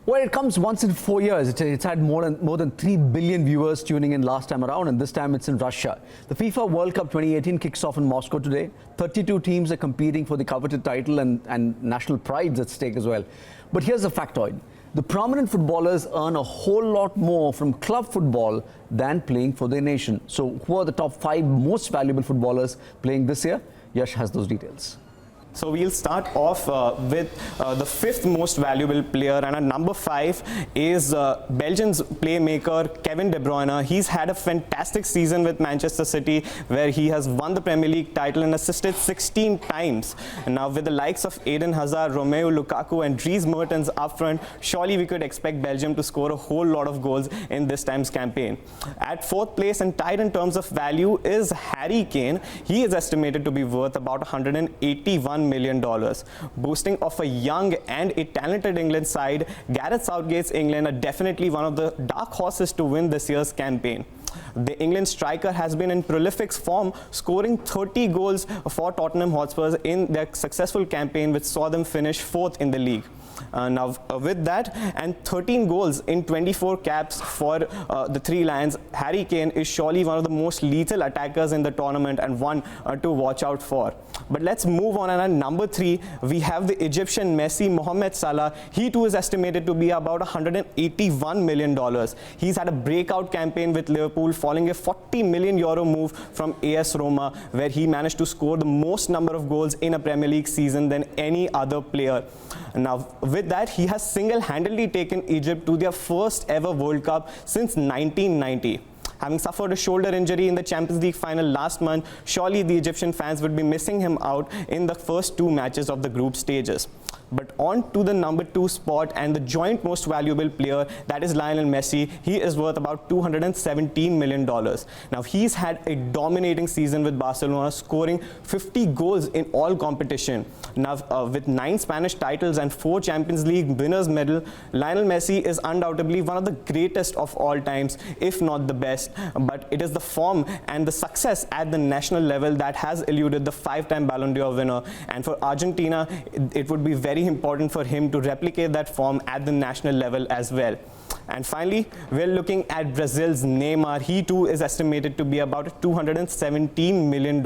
Well, it comes once in 4 years. It's had more than 3 billion viewers tuning in last time around, and this time it's in Russia. The FIFA World Cup 2018 kicks off in Moscow today. 32 teams are competing for the coveted title and national pride's at stake as well. But here's the factoid. The prominent footballers earn a whole lot more from club football than playing for their nation. So who are the top 5 most valuable footballers playing this year? Yash has those details. So we'll start off with the 5th most valuable player, and at number 5 is Belgium's playmaker Kevin De Bruyne. He's had a fantastic season with Manchester City, where he has won the Premier League title and assisted 16 times. And now with the likes of Eden Hazard, Romelu Lukaku and Dries Mertens up front, surely we could expect Belgium to score a whole lot of goals in this time's campaign. At 4th place and tied in terms of value is Harry Kane. He is estimated to be worth about $181 million. Boasting of a young and a talented England side, Gareth Southgate's England are definitely one of the dark horses to win this year's campaign. The England striker has been in prolific form, scoring 30 goals for Tottenham Hotspurs in their successful campaign, which saw them finish 4th in the league. With that and 13 goals in 24 caps for the Three Lions, Harry Kane is surely one of the most lethal attackers in the tournament and one to watch out for. But let's move on, and at number 3 we have the Egyptian Messi, Mohamed Salah. He too is estimated to be about $181 million. He's had a breakout campaign with Liverpool, following a €40 million move from AS Roma, where he managed to score the most number of goals in a Premier League season than any other player. Now, with that, he has single-handedly taken Egypt to their first ever World Cup since 1990. Having suffered a shoulder injury in the Champions League final last month, surely the Egyptian fans would be missing him out in the first 2 matches of the group stages. But on to the number 2 spot and the joint most valuable player, that is Lionel Messi. He is worth about $217 million. Now, he's had a dominating season with Barcelona, scoring 50 goals in all competition. Now, with 9 Spanish titles and 4 Champions League winners' medal, Lionel Messi is undoubtedly one of the greatest of all times, if not the best. But it is the form and the success at the national level that has eluded the 5-time Ballon d'Or winner. And for Argentina, it would be very important for him to replicate that form at the national level as well. And finally, we're looking at Brazil's Neymar. He too is estimated to be about $217 million.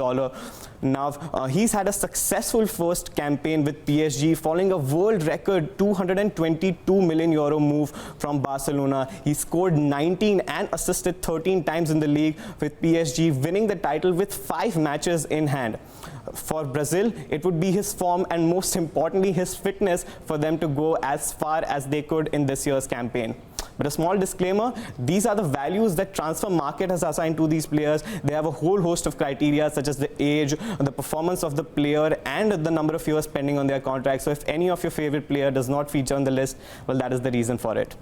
Now, he's had a successful first campaign with PSG, following a world record €222 million move from Barcelona. He scored 19 and assisted 13 times in the league with PSG, winning the title with 5 matches in hand. For Brazil, it would be his form and most importantly his fitness for them to go as far as they could in this year's campaign. But a small disclaimer, these are the values that transfer market has assigned to these players. They have a whole host of criteria such as the age, the performance of the player and the number of years pending on their contract. So if any of your favorite player does not feature on the list, well, that is the reason for it.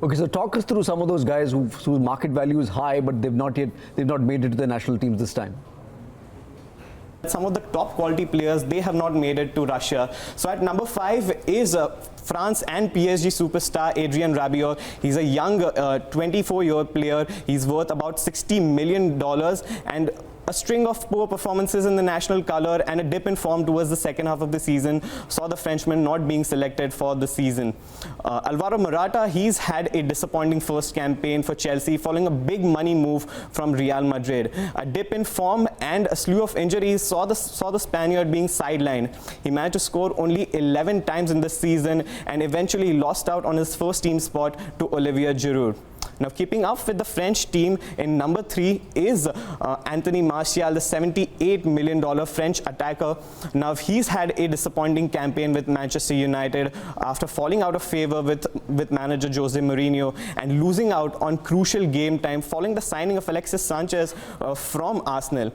Okay, so talk us through some of those guys whose market value is high, but they've not made it to the national teams this time. Some of the top quality players, they have not made it to Russia. So at number 5 is France and PSG superstar Adrien Rabiot. He's a young 24-year player. He's worth about $60 million, and a string of poor performances in the national colour and a dip in form towards the second half of the season saw the Frenchman not being selected for the season. Alvaro Morata, he's had a disappointing first campaign for Chelsea, following a big money move from Real Madrid. A dip in form and a slew of injuries saw the Spaniard being sidelined. He managed to score only 11 times in the season and eventually lost out on his first team spot to Olivier Giroud. Now, keeping up with the French team in number 3 is Anthony Martial, the $78 million French attacker. Now, he's had a disappointing campaign with Manchester United after falling out of favour with manager Jose Mourinho and losing out on crucial game time following the signing of Alexis Sanchez from Arsenal.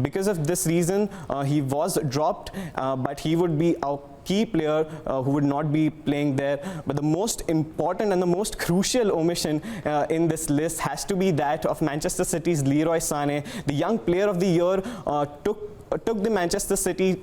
Because of this reason, he was dropped, but he would be a key player who would not be playing there. But the most important and the most crucial omission in this list has to be that of Manchester City's Leroy Sunny. The young player of the year took the Manchester City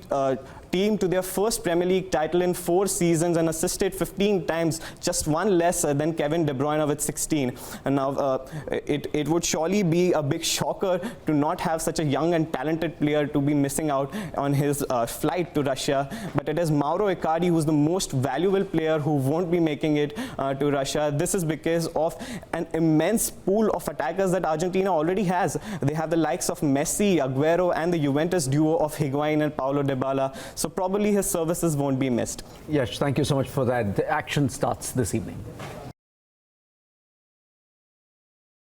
team to their first Premier League title in 4 seasons and assisted 15 times, just one less than Kevin De Bruyne with 16. And now it would surely be a big shocker to not have such a young and talented player to be missing out on his flight to Russia. But it is Mauro Icardi who's the most valuable player who won't be making it to Russia. This is because of an immense pool of attackers that Argentina already has. They have the likes of Messi, Aguero, and the Juventus duo of Higuain and Paulo Dybala. So probably his services won't be missed. Yash, thank you so much for that. The action starts this evening.